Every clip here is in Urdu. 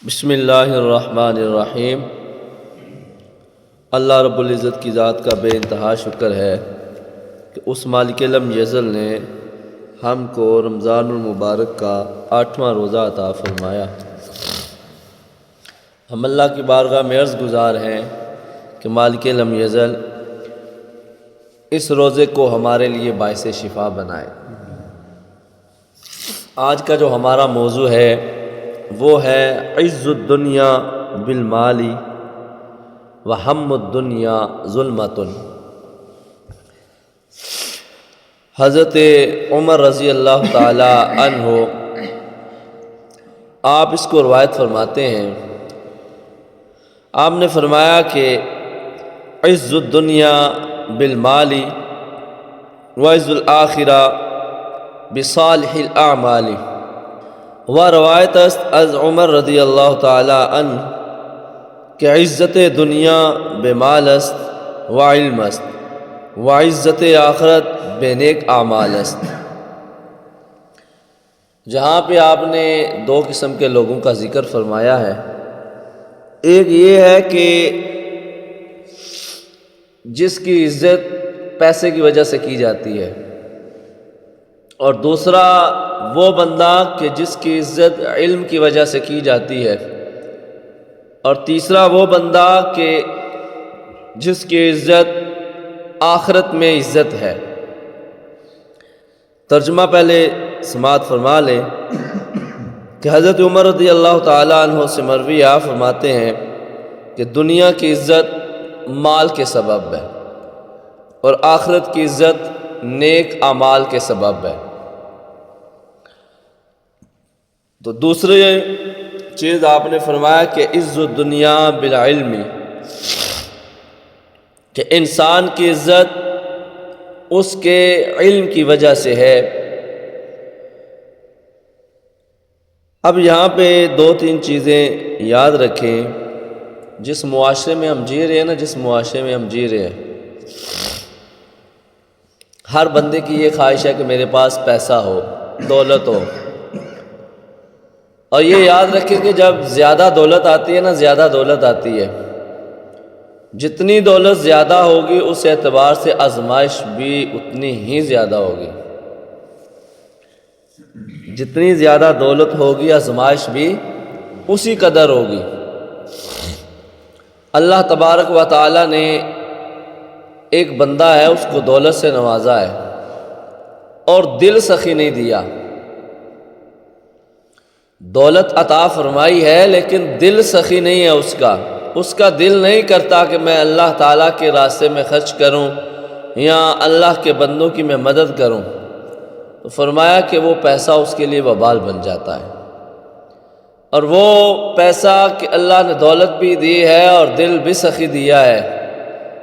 بسم اللہ الرحمن الرحیم۔ اللہ رب العزت کی ذات کا بے انتہا شکر ہے کہ اس مالک لم یزل نے ہم کو رمضان المبارک کا 8واں روزہ عطا فرمایا۔ ہم اللہ کی بارگاہ میں عرض گزار ہیں کہ مالک لم یزل اس روزے کو ہمارے لیے باعث شفا بنائے۔ آج کا جو ہمارا موضوع ہے وہ ہے عز الدنیا بالمال وہم الدنیا ظلمۃ۔ حضرت عمر رضی اللہ تعالی عنہ آپ اس کو روایت فرماتے ہیں، آپ نے فرمایا کہ عز الدنیا بالمال وعز الآخرہ بصالح الاعمال۔ و روایت است از عمر رضی اللہ تعالی عنہ کہ عزت دنیا بے مال است و علم است و عزت آخرت بے نیک اعمال است۔ جہاں پہ آپ نے دو قسم کے لوگوں کا ذکر فرمایا ہے، ایک یہ ہے کہ جس کی عزت پیسے کی وجہ سے کی جاتی ہے، اور دوسرا وہ بندہ کہ جس کی عزت علم کی وجہ سے کی جاتی ہے، اور تیسرا وہ بندہ کہ جس کی عزت آخرت میں عزت ہے۔ ترجمہ پہلے سماعت فرما لیں کہ حضرت عمر رضی اللہ تعالی عنہ سے مروی آپ فرماتے ہیں کہ دنیا کی عزت مال کے سبب ہے اور آخرت کی عزت نیک اعمال کے سبب ہے۔ تو دوسری چیز آپ نے فرمایا کہ عز الدنیا بالعلم، کہ انسان کی عزت اس کے علم کی وجہ سے ہے۔ اب یہاں پہ دو تین چیزیں یاد رکھیں۔ جس معاشرے میں ہم جی رہے ہیں جس معاشرے میں ہم جی رہے ہیں، ہر بندے کی یہ خواہش ہے کہ میرے پاس پیسہ ہو، دولت ہو، اور یہ یاد رکھیں کہ جب زیادہ دولت آتی ہے زیادہ دولت آتی ہے، جتنی دولت زیادہ ہوگی اس اعتبار سے آزمائش بھی اتنی ہی زیادہ ہوگی۔ جتنی زیادہ دولت ہوگی آزمائش بھی اسی قدر ہوگی۔ اللہ تبارک و تعالی نے ایک بندہ ہے، اس کو دولت سے نوازا ہے اور دل سخی نہیں دیا۔ دولت عطا فرمائی ہے لیکن دل سخی نہیں ہے اس کا دل نہیں کرتا کہ میں اللہ تعالیٰ کے راستے میں خرچ کروں یا اللہ کے بندوں کی میں مدد کروں۔ تو فرمایا کہ وہ پیسہ اس کے لیے وبال بن جاتا ہے، اور وہ پیسہ کہ اللہ نے دولت بھی دی ہے اور دل بھی سخی دیا ہے،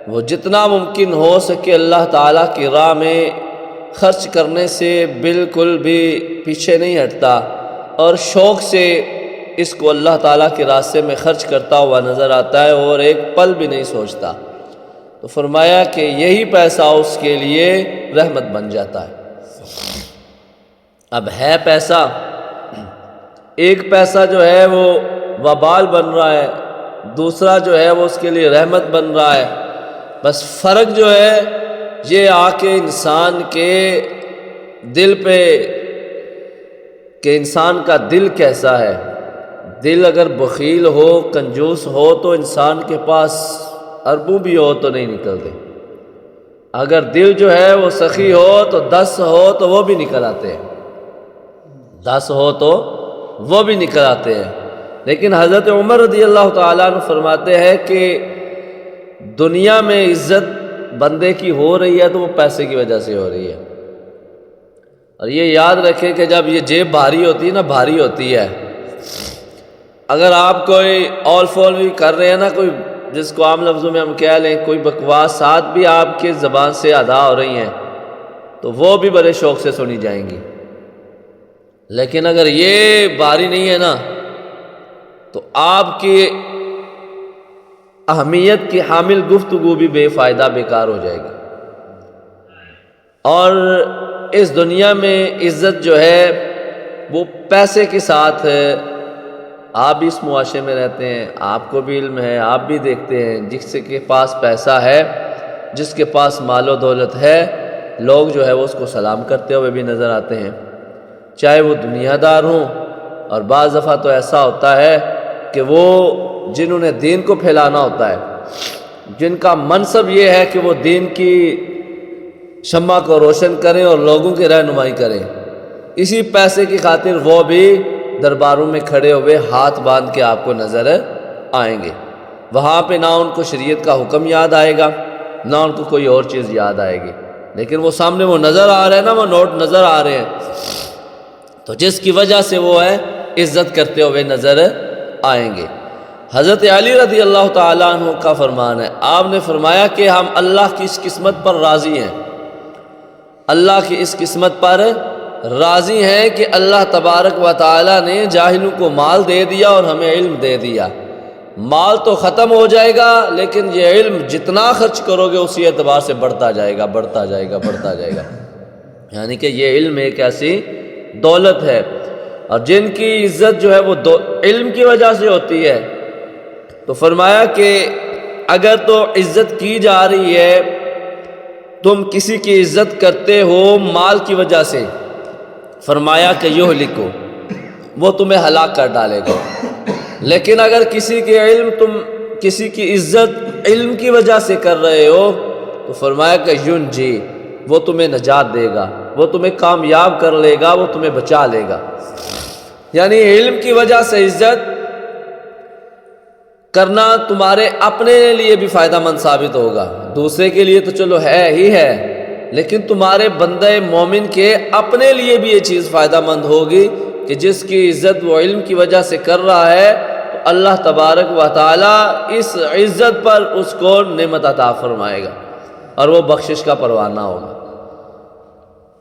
وہ جتنا ممکن ہو سکے اللہ تعالیٰ کی راہ میں خرچ کرنے سے بالکل بھی پیچھے نہیں ہٹتا، اور شوق سے اس کو اللہ تعالیٰ کے راستے میں خرچ کرتا ہوا نظر آتا ہے اور ایک پل بھی نہیں سوچتا۔ تو فرمایا کہ یہی پیسہ اس کے لیے رحمت بن جاتا ہے۔ اب ہے پیسہ، ایک پیسہ جو ہے وہ وبال بن رہا ہے، دوسرا جو ہے وہ اس کے لیے رحمت بن رہا ہے۔ بس فرق جو ہے یہ آ کے انسان کے دل پہ کہ انسان کا دل کیسا ہے۔ دل اگر بخیل ہو، کنجوس ہو، تو انسان کے پاس اربوں بھی ہو تو نہیں نکلتے۔ اگر دل جو ہے وہ سخی ہو تو 10 ہو تو وہ بھی نکل آتے ہیں، 10 ہو تو وہ بھی نکل آتے ہیں۔ لیکن حضرت عمر رضی اللہ تعالیٰ عنہ فرماتے ہیں کہ دنیا میں عزت بندے کی ہو رہی ہے تو وہ پیسے کی وجہ سے ہو رہی ہے۔ اور یہ یاد رکھیں کہ جب یہ جیب بھاری ہوتی ہے بھاری ہوتی ہے، اگر آپ کوئی اول فول بھی کر رہے ہیں کوئی جس کو عام لفظوں میں ہم کہہ لیں کوئی بکواسات بھی آپ کے زبان سے ادا ہو رہی ہیں تو وہ بھی بڑے شوق سے سنی جائیں گی۔ لیکن اگر یہ بھاری نہیں ہے تو آپ کی اہمیت کی حامل گفتگو بھی بے فائدہ بیکار ہو جائے گی۔ اور اس دنیا میں عزت جو ہے وہ پیسے کے ساتھ آپ بھی اس معاشرے میں رہتے ہیں، آپ کو بھی علم ہے، آپ بھی دیکھتے ہیں جس کے پاس پیسہ ہے، جس کے پاس مال و دولت ہے، لوگ جو ہے وہ اس کو سلام کرتے ہوئے بھی نظر آتے ہیں، چاہے وہ دنیا دار ہوں، اور بعض دفعہ تو ایسا ہوتا ہے کہ وہ جنہوں نے دین کو پھیلانا ہوتا ہے، جن کا منصب یہ ہے کہ وہ دین کی شمع کو روشن کریں اور لوگوں کی رہنمائی کریں، اسی پیسے کی خاطر وہ بھی درباروں میں کھڑے ہوئے ہاتھ باندھ کے آپ کو نظر آئیں گے۔ وہاں پہ نہ ان کو شریعت کا حکم یاد آئے گا، نہ ان کو کوئی اور چیز یاد آئے گی، لیکن وہ سامنے وہ نظر آ رہے ہیں نا، وہ نوٹ نظر آ رہے ہیں، تو جس کی وجہ سے وہ ہے عزت کرتے ہوئے نظر آئیں گے۔ حضرت علی رضی اللہ تعالیٰ عنہ کا فرمان ہے، آپ نے فرمایا کہ ہم اللہ کی اس قسمت پر راضی ہیں، اللہ کی اس قسمت پر راضی ہیں کہ اللہ تبارک و تعالیٰ نے جاہلوں کو مال دے دیا اور ہمیں علم دے دیا۔ مال تو ختم ہو جائے گا، لیکن یہ علم جتنا خرچ کرو گے اسی اعتبار سے بڑھتا جائے گا، بڑھتا جائے گا، بڑھتا جائے گا۔ یعنی کہ یہ علم ایک ایسی دولت ہے، اور جن کی عزت جو ہے وہ علم کی وجہ سے ہوتی ہے۔ تو فرمایا کہ اگر تو عزت کی جا رہی ہے، تم کسی کی عزت کرتے ہو مال کی وجہ سے، فرمایا کہ یہلکو، وہ تمہیں ہلاک کر ڈالے گا، لیکن اگر کسی کے علم تم کسی کی عزت علم کی وجہ سے کر رہے ہو تو فرمایا کہ ینجی، وہ تمہیں نجات دے گا، وہ تمہیں کامیاب کر لے گا، وہ تمہیں بچا لے گا۔ یعنی علم کی وجہ سے عزت کرنا تمہارے اپنے لیے بھی فائدہ مند ثابت ہوگا، دوسرے کے لیے تو چلو ہے ہی ہے، لیکن تمہارے بندہ مومن کے اپنے لیے بھی یہ چیز فائدہ مند ہوگی کہ جس کی عزت وہ علم کی وجہ سے کر رہا ہے، تو اللہ تبارک و تعالی اس عزت پر اس کو نعمت عطا فرمائے گا اور وہ بخشش کا پروانہ ہوگا۔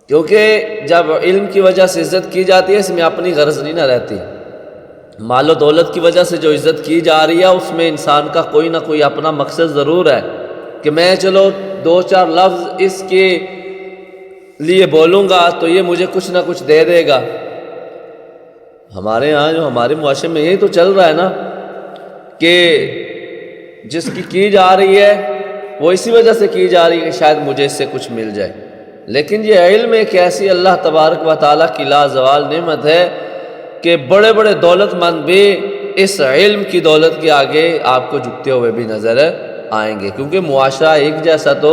کیونکہ جب علم کی وجہ سے عزت کی جاتی ہے، اس میں اپنی غرض نہیں نہ رہتی۔ مال و دولت کی وجہ سے جو عزت کی جا رہی ہے، اس میں انسان کا کوئی نہ کوئی اپنا مقصد ضرور ہے کہ میں چلو دو چار لفظ اس کے لیے بولوں گا تو یہ مجھے کچھ نہ کچھ دے دے گا۔ ہمارے ہاں جو ہمارے معاشرے میں یہی تو چل رہا ہے نا کہ جس کی جا رہی ہے وہ اسی وجہ سے کی جا رہی ہے کہ شاید مجھے اس سے کچھ مل جائے، لیکن یہ علم ایک ایسی اللہ تبارک و تعالیٰ کی لازوال نعمت ہے کہ بڑے بڑے دولت مند بھی اس علم کی دولت کے آگے آپ کو جھکتے ہوئے بھی نظر آئیں گے، کیونکہ معاشرہ ایک جیسا تو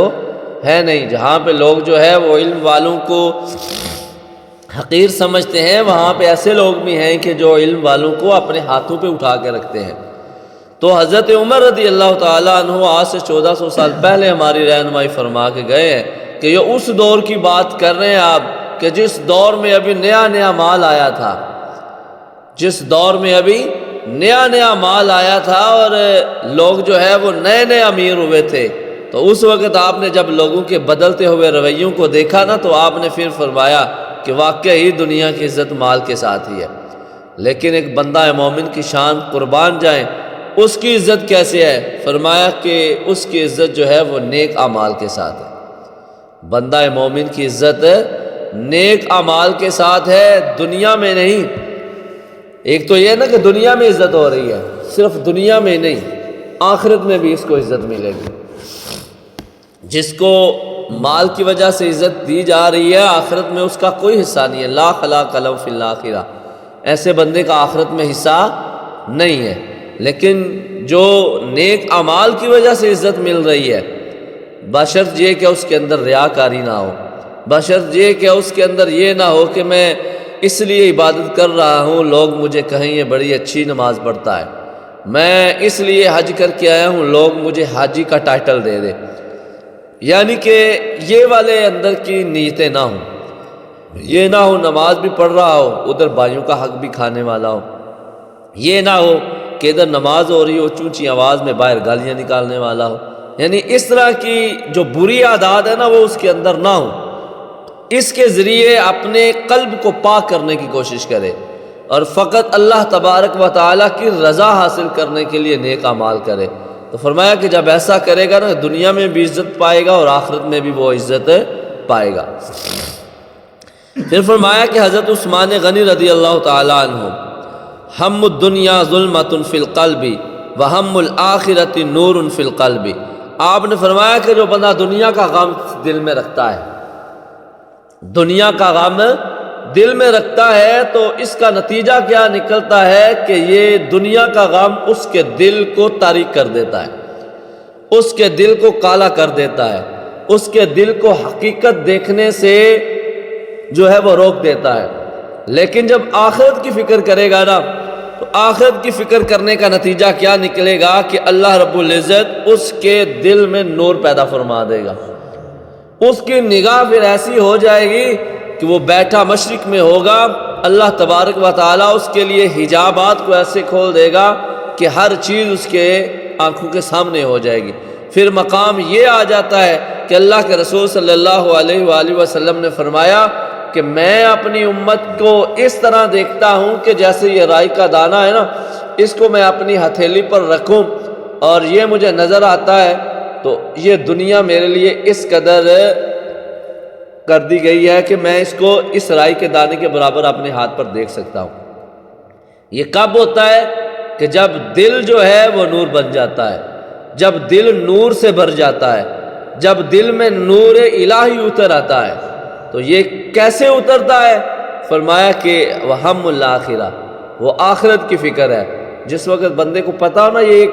ہے نہیں۔ جہاں پہ لوگ جو ہے وہ علم والوں کو حقیر سمجھتے ہیں، وہاں پہ ایسے لوگ بھی ہیں کہ جو علم والوں کو اپنے ہاتھوں پہ اٹھا کے رکھتے ہیں۔ تو حضرت عمر رضی اللہ تعالیٰ عنہ آج سے 1400 سال پہلے ہماری رہنمائی فرما کے گئے ہیں کہ یہ اس دور کی بات کر رہے ہیں آپ کہ جس دور میں ابھی نیا نیا مال آیا تھا، جس دور میں ابھی نیا نیا مال آیا تھا اور لوگ جو ہے وہ نئے نئے امیر ہوئے تھے، تو اس وقت آپ نے جب لوگوں کے بدلتے ہوئے رویوں کو دیکھا نا، تو آپ نے پھر فرمایا کہ واقعی دنیا کی عزت مال کے ساتھ ہی ہے، لیکن ایک بندہ مومن کی شان قربان جائیں، اس کی عزت کیسے ہے؟ فرمایا کہ اس کی عزت جو ہے وہ نیک اعمال کے ساتھ ہے۔ بندہ مومن کی عزت نیک اعمال کے ساتھ ہے، دنیا میں نہیں۔ ایک تو یہ نا کہ دنیا میں عزت ہو رہی ہے، صرف دنیا میں نہیں، آخرت میں بھی اس کو عزت ملے گی۔ جس کو مال کی وجہ سے عزت دی جا رہی ہے، آخرت میں اس کا کوئی حصہ نہیں ہے، لا خلاق له فی الآخرہ، ایسے بندے کا آخرت میں حصہ نہیں ہے۔ لیکن جو نیک اعمال کی وجہ سے عزت مل رہی ہے، بشرط یہ کہ اس کے اندر ریاکاری نہ ہو، بشرط یہ کہ اس کے اندر یہ نہ ہو کہ میں اس لیے عبادت کر رہا ہوں لوگ مجھے کہیں یہ بڑی اچھی نماز پڑھتا ہے، میں اس لیے حج کر کے آیا ہوں لوگ مجھے حاجی کا ٹائٹل دے دے، یعنی کہ یہ والے اندر کی نیتیں نہ ہوں، یہ نہ ہو نماز بھی پڑھ رہا ہو ادھر بھائیوں کا حق بھی کھانے والا ہو، یہ نہ ہو کہ ادھر نماز ہو رہی ہو اونچی آواز میں باہر گالیاں نکالنے والا ہو، یعنی اس طرح کی جو بری عادات ہے نا وہ اس کے اندر نہ ہو۔ اس کے ذریعے اپنے قلب کو پاک کرنے کی کوشش کرے اور فقط اللہ تبارک و تعالیٰ کی رضا حاصل کرنے کے لیے نیک اعمال کرے۔ تو فرمایا کہ جب ایسا کرے گا نا دنیا میں بھی عزت پائے گا اور آخرت میں بھی وہ عزت پائے گا۔ پھر فرمایا کہ حضرت عثمان غنی رضی اللہ تعالیٰ عنہ ہم الدنیا ظلمۃ فی القلب وہم الآخرۃ نور فی القلب۔ آپ نے فرمایا کہ جو بندہ دنیا کا غم دل میں رکھتا ہے، دنیا کا غم دل میں رکھتا ہے، تو اس کا نتیجہ کیا نکلتا ہے کہ یہ دنیا کا غم اس کے دل کو تاریک کر دیتا ہے، اس کے دل کو کالا کر دیتا ہے، اس کے دل کو حقیقت دیکھنے سے جو ہے وہ روک دیتا ہے۔ لیکن جب آخرت کی فکر کرے گا نا، تو آخرت کی فکر کرنے کا نتیجہ کیا نکلے گا کہ اللہ رب العزت اس کے دل میں نور پیدا فرما دے گا۔ اس کی نگاہ پھر ایسی ہو جائے گی کہ وہ بیٹھا مشرق میں ہوگا، اللہ تبارک و تعالیٰ اس کے لیے حجابات کو ایسے کھول دے گا کہ ہر چیز اس کے آنکھوں کے سامنے ہو جائے گی۔ پھر مقام یہ آ جاتا ہے کہ اللہ کے رسول صلی اللہ علیہ وآلہ وسلم نے فرمایا کہ میں اپنی امت کو اس طرح دیکھتا ہوں کہ جیسے یہ رائی کا دانہ ہے نا، اس کو میں اپنی ہتھیلی پر رکھوں اور یہ مجھے نظر آتا ہے، تو یہ دنیا میرے لیے اس قدر کر دی گئی ہے کہ میں اس کو اس رائی کے دانے کے برابر اپنے ہاتھ پر دیکھ سکتا ہوں۔ یہ کب ہوتا ہے کہ جب دل جو ہے وہ نور بن جاتا ہے، جب دل نور سے بھر جاتا ہے، جب دل میں نور الہی اتر آتا ہے۔ تو یہ کیسے اترتا ہے؟ فرمایا کہ وہم الآخرہ، وہ آخرت کی فکر ہے۔ جس وقت بندے کو پتا ہو نا، یہ ایک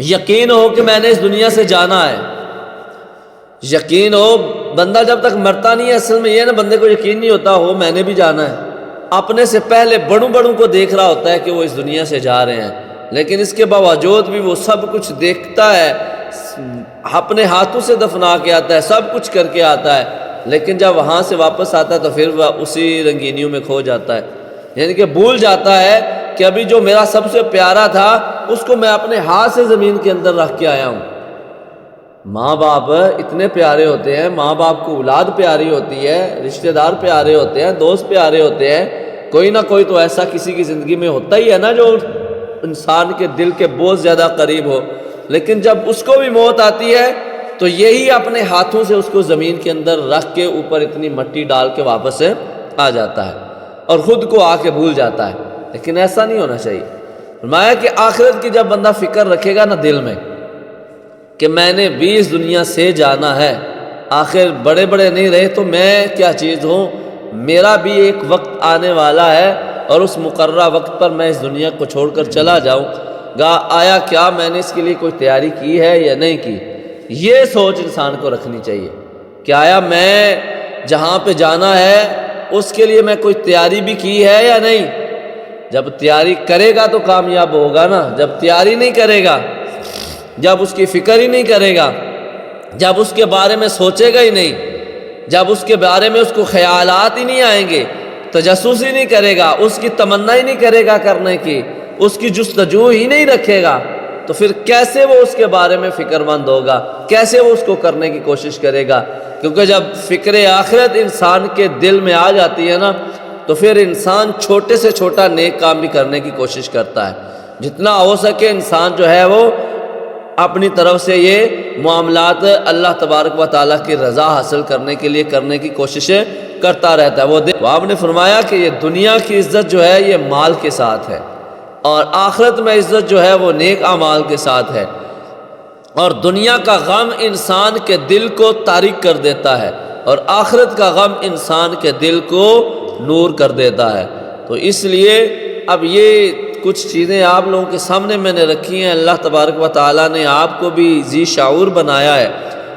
یقین ہو کہ میں نے اس دنیا سے جانا ہے، یقین ہو، بندہ جب تک مرتا نہیں ہے، اصل میں یہ نا بندے کو یقین نہیں ہوتا ہو میں نے بھی جانا ہے، اپنے سے پہلے بڑوں بڑوں کو دیکھ رہا ہوتا ہے کہ وہ اس دنیا سے جا رہے ہیں، لیکن اس کے باوجود بھی وہ سب کچھ دیکھتا ہے، اپنے ہاتھوں سے دفنا کے آتا ہے، سب کچھ کر کے آتا ہے، لیکن جب وہاں سے واپس آتا ہے تو پھر وہ اسی رنگینیوں میں کھو جاتا ہے، یعنی کہ بھول جاتا ہے کہ ابھی جو میرا سب سے پیارا تھا اس کو میں اپنے ہاتھ سے زمین کے اندر رکھ کے آیا ہوں۔ ماں باپ اتنے پیارے ہوتے ہیں، ماں باپ کو اولاد پیاری ہوتی ہے، رشتہ دار پیارے ہوتے ہیں، دوست پیارے ہوتے ہیں، کوئی نہ کوئی تو ایسا کسی کی زندگی میں ہوتا ہی ہے نا جو انسان کے دل کے بہت زیادہ قریب ہو، لیکن جب اس کو بھی موت آتی ہے تو یہی اپنے ہاتھوں سے اس کو زمین کے اندر رکھ کے اوپر اتنی مٹی ڈال کے واپس آ جاتا ہے اور خود کو آ کے بھول جاتا ہے، لیکن ایسا نہیں ہونا چاہیے۔ فرمایا کہ آخرت کی جب بندہ فکر رکھے گا نا دل میں کہ میں نے بھی اس دنیا سے جانا ہے، آخر بڑے بڑے نہیں رہے تو میں کیا چیز ہوں، میرا بھی ایک وقت آنے والا ہے اور اس مقررہ وقت پر میں اس دنیا کو چھوڑ کر چلا جاؤں گا، آیا کیا میں نے اس کے لیے کوئی تیاری کی ہے یا نہیں کی، یہ سوچ انسان کو رکھنی چاہیے کہ آیا میں جہاں پہ جانا ہے اس کے لیے میں کوئی تیاری بھی کی ہے یا نہیں۔ جب تیاری کرے گا تو کامیاب ہوگا نا، جب تیاری نہیں کرے گا، جب اس کی فکر ہی نہیں کرے گا، جب اس کے بارے میں سوچے گا ہی نہیں، جب اس کے بارے میں اس کو خیالات ہی نہیں آئیں گے، تجسس ہی نہیں کرے گا، اس کی تمنا ہی نہیں کرے گا کرنے کی، اس کی جستجو ہی نہیں رکھے گا، تو پھر کیسے وہ اس کے بارے میں فکر مند ہوگا، کیسے وہ اس کو کرنے کی کوشش کرے گا؟ کیونکہ جب فکر آخرت انسان کے دل میں آ جاتی ہے نا، تو پھر انسان چھوٹے سے چھوٹا نیک کام بھی کرنے کی کوشش کرتا ہے، جتنا ہو سکے انسان جو ہے وہ اپنی طرف سے یہ معاملات اللہ تبارک و تعالیٰ کی رضا حاصل کرنے کے لیے کرنے کی کوششیں کرتا رہتا ہے۔ وہ آپ نے فرمایا کہ یہ دنیا کی عزت جو ہے یہ مال کے ساتھ ہے، اور آخرت میں عزت جو ہے وہ نیک اعمال کے ساتھ ہے، اور دنیا کا غم انسان کے دل کو تاریک کر دیتا ہے اور آخرت کا غم انسان کے دل کو نور کر دیتا ہے۔ تو اس لیے اب یہ کچھ چیزیں آپ لوگوں کے سامنے میں نے رکھی ہیں، اللہ تبارک و تعالیٰ نے آپ کو بھی ذی شعور بنایا ہے،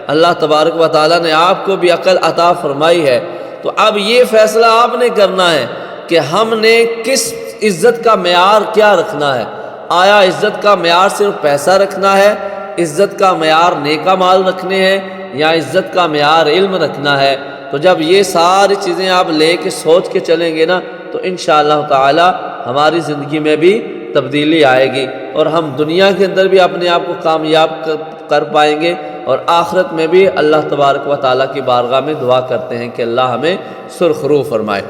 اللہ تبارک و تعالیٰ نے آپ کو بھی عقل عطا فرمائی ہے، تو اب یہ فیصلہ آپ نے کرنا ہے کہ ہم نے کس عزت کا معیار کیا رکھنا ہے۔ آیا عزت کا معیار صرف پیسہ رکھنا ہے، عزت کا معیار نیکا مال رکھنے ہیں، یا عزت کا معیار علم رکھنا ہے؟ تو جب یہ ساری چیزیں آپ لے کے سوچ کے چلیں گے نا، تو انشاءاللہ تعالی ہماری زندگی میں بھی تبدیلی آئے گی، اور ہم دنیا کے اندر بھی اپنے آپ کو کامیاب کر پائیں گے، اور آخرت میں بھی اللہ تبارک و تعالیٰ کی بارگاہ میں دعا کرتے ہیں کہ اللہ ہمیں سرخرو فرمائے۔